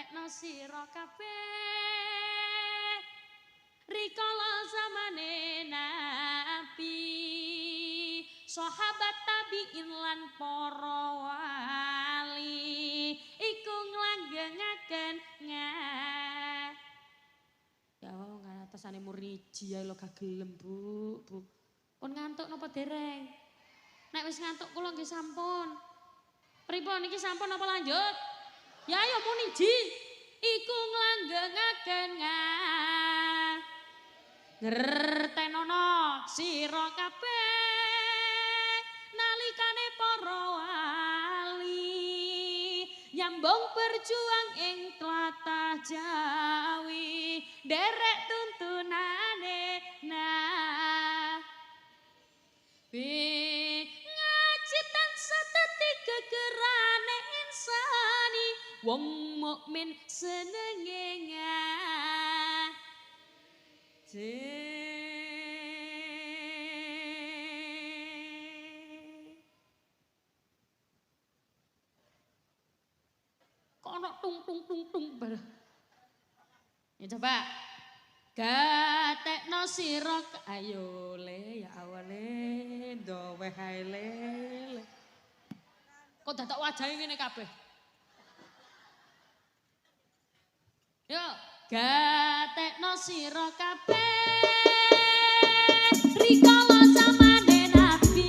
gatekno sira kabeh rikala zamane nabi sahabat tabiin lan para wali iku nglanggengaken ya ngatasane muriji ya lo gak gelem Bu pun ngantuk napa dereng nek wis ngantuk kula nggih sampun pripun iki sampun apa lanjut ya ayo muniji iku nglanggengaken ngertenono sira kabeh nalikane para wali nyambung berjuang ing tlatah Jawi derek tuntunane ngaji tansah dadi gegerane insani wong mukmin senenge kono tung bar. Ya coba. Gatekno sira ayo le ya awale dowe hae le. Kok dadak wajahe ngene kabeh. Yo, gatekno sira kabeh rikala zamane nabi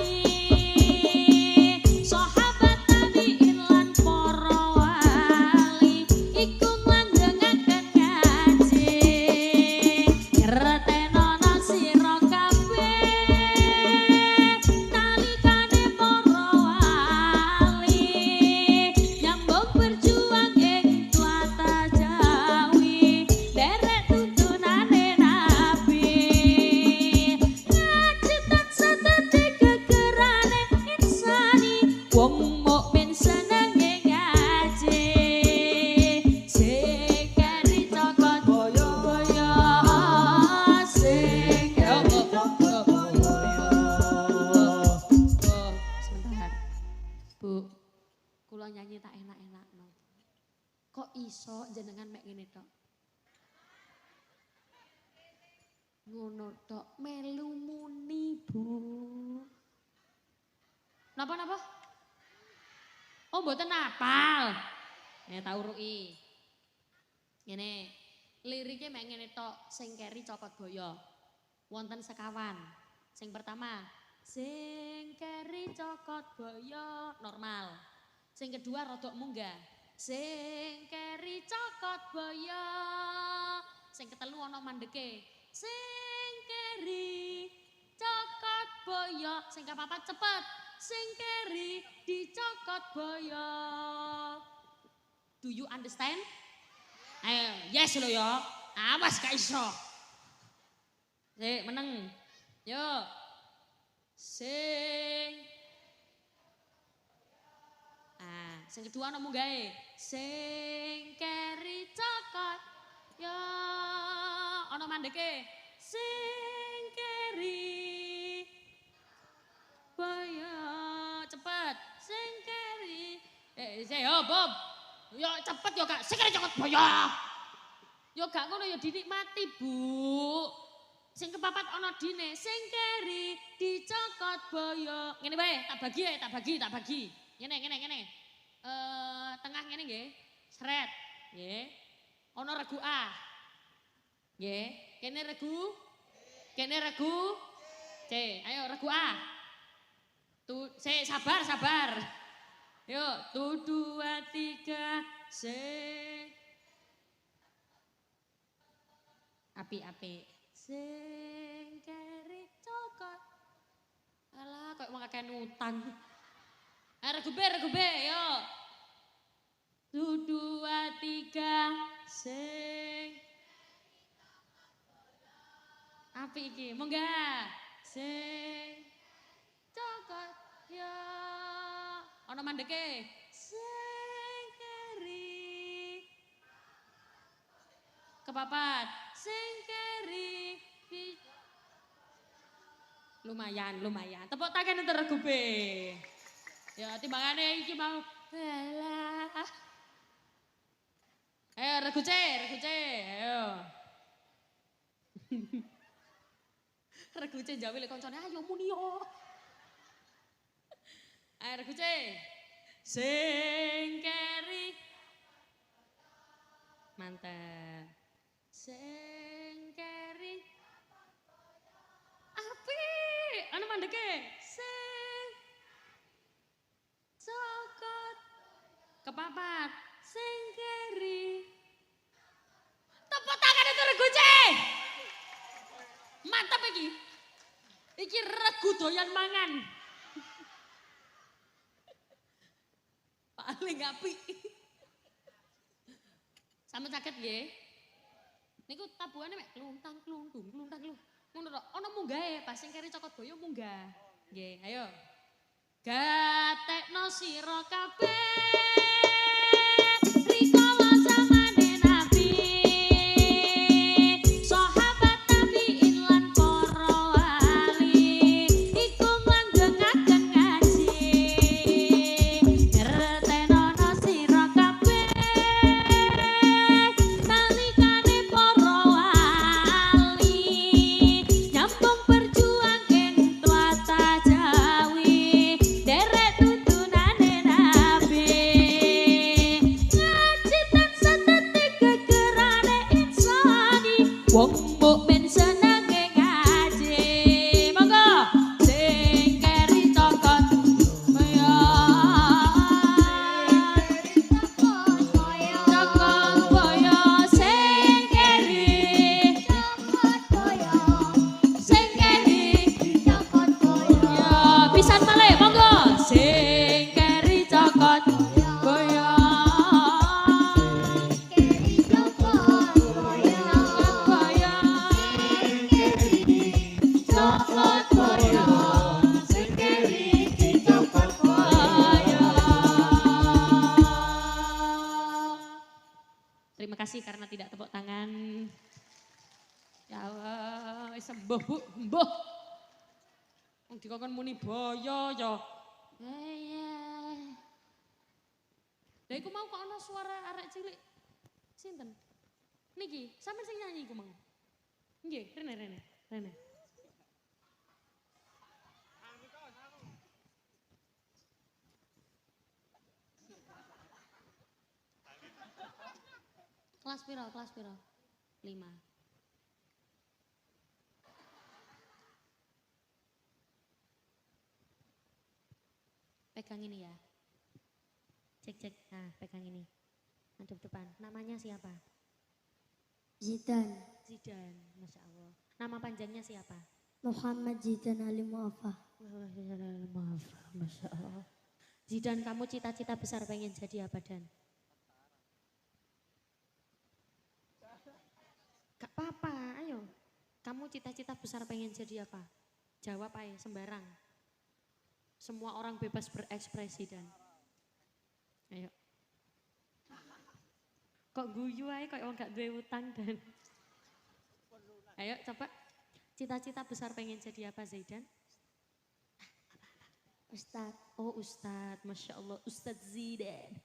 sahabat tabiin lan para wali iku nglandhengaken ngaji ngertenono sira kabeh nalikane para wali nyambung berjuang ing tlatah Jawi derek tuntunane nabi ngaji tansah dadi gegerane insani wong mukmin senenge ngaji sing keri cokot boyo sing sebentar Bu kula nyanyi tak enak-enakno kok iso jenengan mek ngene tok ngono tok melu muni Bu napa oh mboten apal ya tak uruki ngene liriknya mek ngene tok sing keri cokot boyo wonten sekawan sing pertama sing keri cokot boyo normal sing kedua rodok munggah sing keri cokot boyo sing ketelu ana mandeke sing keri cokot boyo sing kapapat cepet sing keri dicokot boyo do you understand ayo yes lo yo awas gak iso meneng yo sing sing kedua ana munggahe sing keri cokot yo ana mandeke sing keri boyo cepet sing keri yo Bob yo cepet yo Kak sing keri cokot boyo yo gak ngono yo dinikmati Bu sing kepapat ana dine sing keri dicokot boyo ngene wae tak bagi ngene tengah ngene nggih sret nggih ana regu A nggih kene regu C ayo regu A sabar yuk 1 2 3 api sing keri cokot alah kok mau kakek utang regu B yo 1 2 3 sing api iki munggah sing cokot yo ana mandeke sing keri kepapat sing keri lumayan tepuk tangan untuk regu B ya timbangane iki mau alah ayo Regu C, ayo. Regu C jawi lek koncone ayo muni yo. Ayo regu C. Sing keri. Mantap. Sing keri. Api, ana mandeke. Sing cokot. Kepapat. Sing keri. Tepuk tangan itu regu C. Mantap iki. Iki regu doyan mangan. Paling apik. Sampe caket nggih. Niku tabuhane mek kluntang kluntung, kluntang klung. Ngono tok. Ana munggahe, pas sing keri cokot boyo munggah. Nggih, ayo. Gatekno sira kabeh. Rikala zamane Nabi. Sahabat tabi'in lan para wali. Iku nglandhengaken ngaji. Ngertenono sira kabeh. Nalikane para wali. Nyambung berjuang ing tlatah Jawi. Derek tuntunane Nabi. Ngaji tansah dadi gegerane insani. Wong mukmin senenge ngaji. Monggo sing keri cokot ya. Cokot boyo sing keri. Sing keri. Ya, pisan malih monggo sing keri cokot boyo. Cokot boyo. Cokot boyo. Sing keri dicokot boyo. Terima kasih karena tidak tepuk tangan. Ya Allah, wis sembuh Bu, sembuh. Wong dikokon muni boyo ya. Lah iku mau kok ana suara arek cilik. Sinten? Niki, sampean sing nyanyi iku mang. Nggih, rene. Kelas piro? 5. Pegang ini ya. Cek. Nah, pegang ini. Madep depan. Namanya siapa? Zidan, Masya Allah. Nama panjangnya siapa? Muhammad Zidan Ali Mu'afah. Maaf, Masya Allah. Zidan, kamu cita-cita besar pengen jadi apa, Dan? Gak apa-apa, ayo. Kamu cita-cita besar pengen jadi apa? Jawab aja, sembarang. Semua orang bebas berekspresi, Dan. Ayo. Kok guyu aja, kok gak duwe utang, Dan. Ayo, coba. Cita-cita besar pengen jadi apa, Zaidan? Ustadz, Oh, Ustadz. Masya Allah, Ustadz Zidan.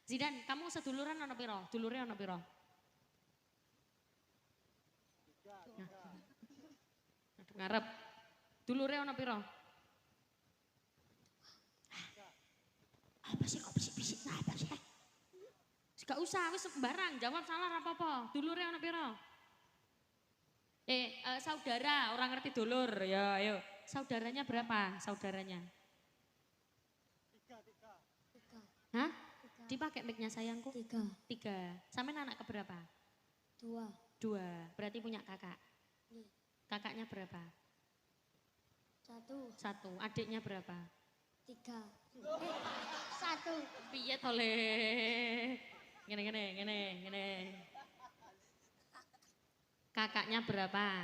Zidan, kamu seduluran ana piro? Dulure ana piro? Aduh, ngarep. Dulure ana piro? Apa sih kok bisik-bisik apa sih? Gak usah, wis sembarang, jawab salah apa-apa. Dulure ana piro? Saudara, orang ngerti dulur. Ya, ayo. Saudaranya berapa? Saudaranya? 3. Hah? Dipakai mic-nya sayangku? 3. 3. Sampean anak keberapa? 2. 2. Berarti punya kakak. Iya. Kakaknya berapa? 1. 1. Adiknya berapa? 3. 1. Piye to le? Ngene. Kakaknya berapa?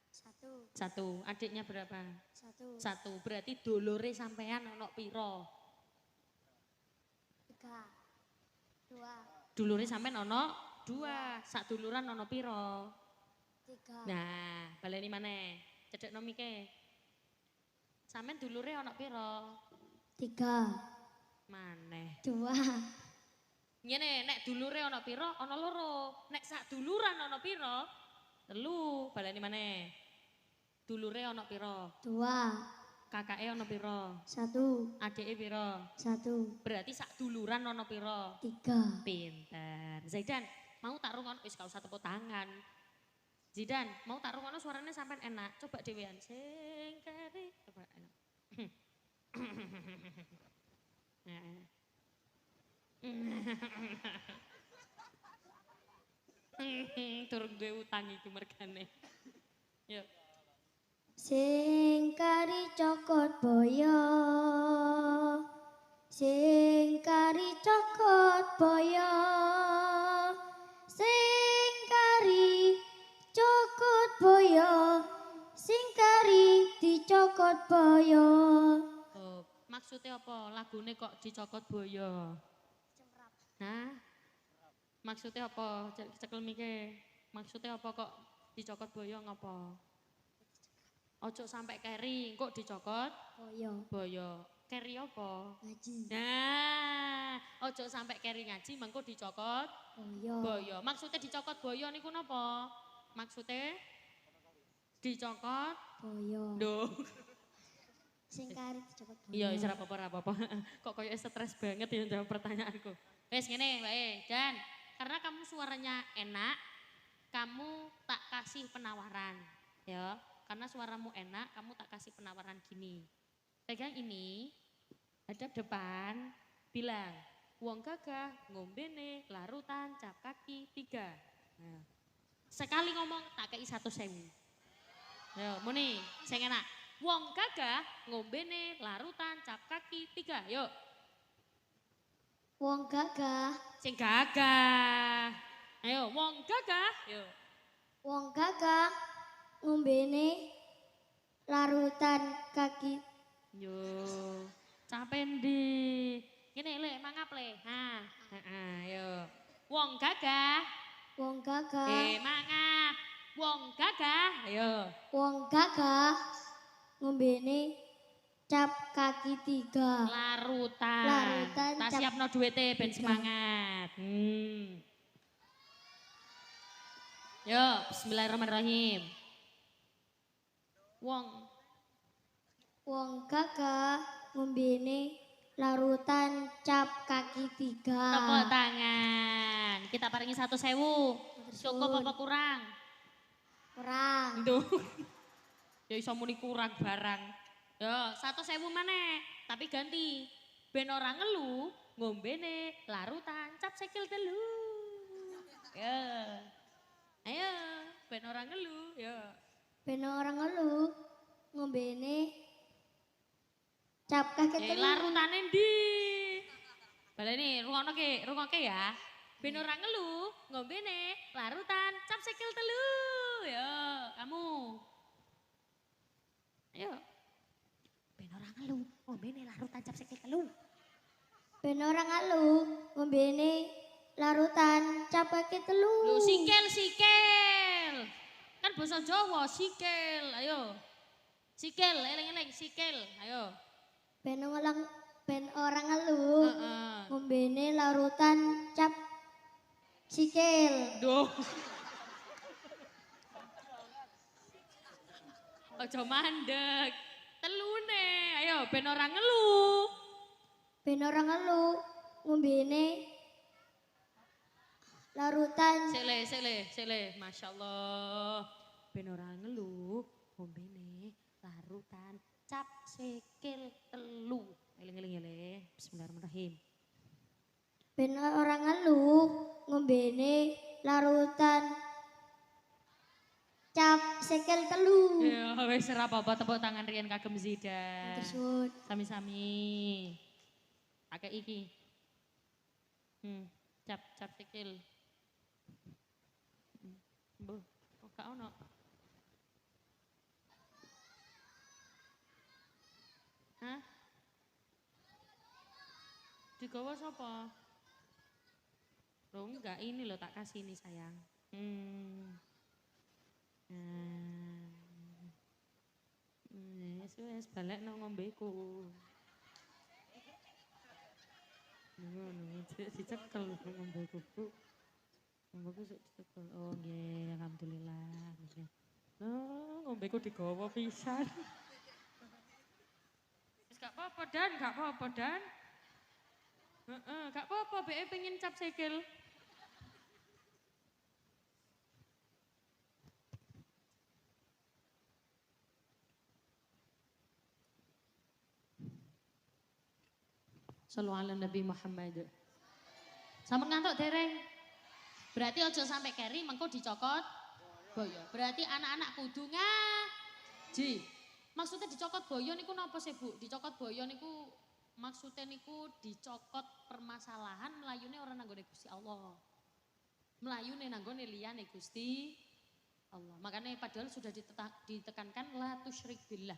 1. 1. Adiknya berapa? 1. 1. Berarti dulure sampean ono piro? 3. 2. Dulure sampean ono 2. Sak duluran ono piro? 3. Nah, baleni maneh. Cedekno mike. Sampean dulure ono piro? 3. Maneh. 2. Ngene, nek dulure ana pira? Ana loro. Nek sak duluran ana pira? 3. Baleni maneh. Dulure ana pira? 2. Kakake ana pira? 1. Adike pira? 1. Berarti sak duluran ana pira? 3. Pinter. Zaidan, mau tak rungokno wis gak usah tepuk tangan. Zidan, mau tak rungokno suaranya sampean enak. Coba dhewean sing keri. Coba enak. Durung duwe utang iki mergane. Yo. Sing kari cokot boyo. Sing kari cokot boyo. Sing kari cokot boyo. Sing kari dicokot boyo. Oh, maksudnya apa? Lagune kok dicokot boyo? Hah? Maksudnya apa? Cekel mike. Maksudnya apa kok dicokot boyo ngapa? Ojo sampai keri, kok dicokot? Boyo. Boyo. Keri apa? Ngaji. Nah, ojo sampai keri ngaji, mengko dicokot? Boyo. Boyo. Maksudnya dicokot boyo niku napa? Maksudnya dicokot? Boyo. Duh. Sing kari dicokot boyo. Iya, wis ora apa-apa. Kok koyo stres banget ya jawab pertanyaanku. Wes ngene, Mbak Dan, karena kamu suaranya enak, kamu tak kasih penawaran, ya. Karena suaramu enak, kamu tak kasih penawaran gini. Pegang ini, hadap depan, bilang, wong gagah ngombene larutan cap kaki 3. Nah, sekali ngomong tak kei 1.000. Yo, muni, sing enak. Wong gagah ngombene larutan cap kaki 3. Yuk. Wong gagah. Sing gagah. Ayo, wong gagah. Yuk. Wong gagah ngombene larutan kaki. Yo, capen di. Gini le, mangap le. Ha, ayo. Wong gagah. Wong gagah. Mangap. Wong gagah. Ayo. Wong gagah ngombene cap kaki 3. Larutan. Larutan Tak cap siapno duwite ben 3. semangat. Yo, bismillahirrahmanirrahim. Wong gagah ngombene larutan cap kaki 3. Tepuk tangan. Kita paringi 1.000. Cukup apa kurang? Kurang. Duh. Ya iso muni kurang barang. Yo, 1.000 maneh, tapi ganti. Ben ora ngelu, ngombene larutan cap sikil 3. Yo. Ayo, ben ora ngelu, yo. Ben ora ngelu ngombene cap kaki 3. Larutane ndi? Baleni rungokke ya. Ben ora ngelu, ngombene larutan cap sikil 3. Yo, kamu. Ayo. Ben ora ngelu, ngombene larutan cap sikil 3. Ben ora ngelu ngombene larutan cap kaki 3. Lho sikil. Kan basa Jawa sikil. Ayo. Sikil, eling-eling sikil. Ayo. Ben ora ngelu ngombene larutan cap sikil. Duh. Ojo mandek. Telune. Ayo ben ora ngelu. Ben ora ngelu ngombene larutan. Sile. Masya Allah. Ben ora ngelu. Ngombene larutan cap sikil 3. Eling-eling ya le. Bismillahirrahmanirrahim. Ben ora ngelu ngombene larutan cap sikil 3. Ya wis ora apa-apa tepuk tangan riyen kagem Zidan. Terus Sami-sami. Akeh iki. Cap sikil. Mbuh, kok gak ono. Hah? Digawa sapa? Loh enggak, ini loh tak kasih ini sayang. Wes balik nang ngombeku. Ngono, dicekel ngombeku, Bu. Ngombeku sik dicekel. Oh nggih, alhamdulillah. Nggih. Oh, ngombeku digawa pisan. Wis gak apa-apa Dan, gak apa-apa Dan. Heeh, gak apa-apa, BE pengen cap sikil. Sallu ala Nabi Muhammad. Sampun ngantuk dereng. Berarti ojo sampai keri mengko dicokot boyo. Berarti anak-anak kudu ngaji. Maksudnya dicokot boyo niku napa sih Bu? Dicokot boyo niku maksudnya niku dicokot permasalahan melayune orang nanggone Gusti Allah. Melayune nanggone liyane Gusti Allah. Makanya padahal sudah ditekankan la tusyrik billah.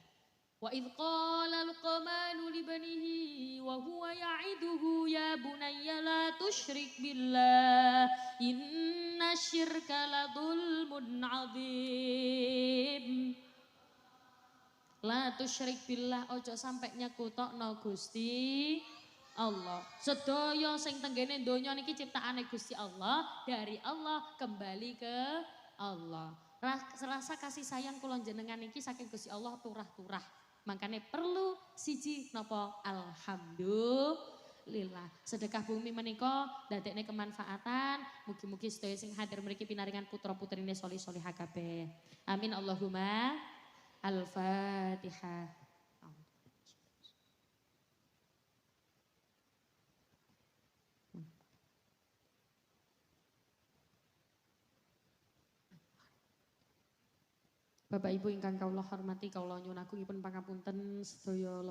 Wa idh qala Luqmanu li banihi wa huwa ya'iduhu ya bunayya la tusyrik billah inna syirka la dzulmun 'adzim. La tusyrik billah ojo sampai nyekutokno Gusti Allah. Sedaya sing tenggene donya niki ciptaane Gusti Allah, dari Allah kembali ke Allah. Rasa kasih sayang kula jenengan niki saking Gusti Allah turah-turah. Makanya perlu siji nopo alhamdulillah. Sedekah bumi menika dadekne kemanfaatan. Mugi-mugi sedaya sing hadir mriki pinaringan putra-putrine solih-solihah kabeh. Amin Allahumma. Al-Fatihah. Bapak Ibu ingkang kawula hormati, kawula nyuwun agungipun pangapunten sedaya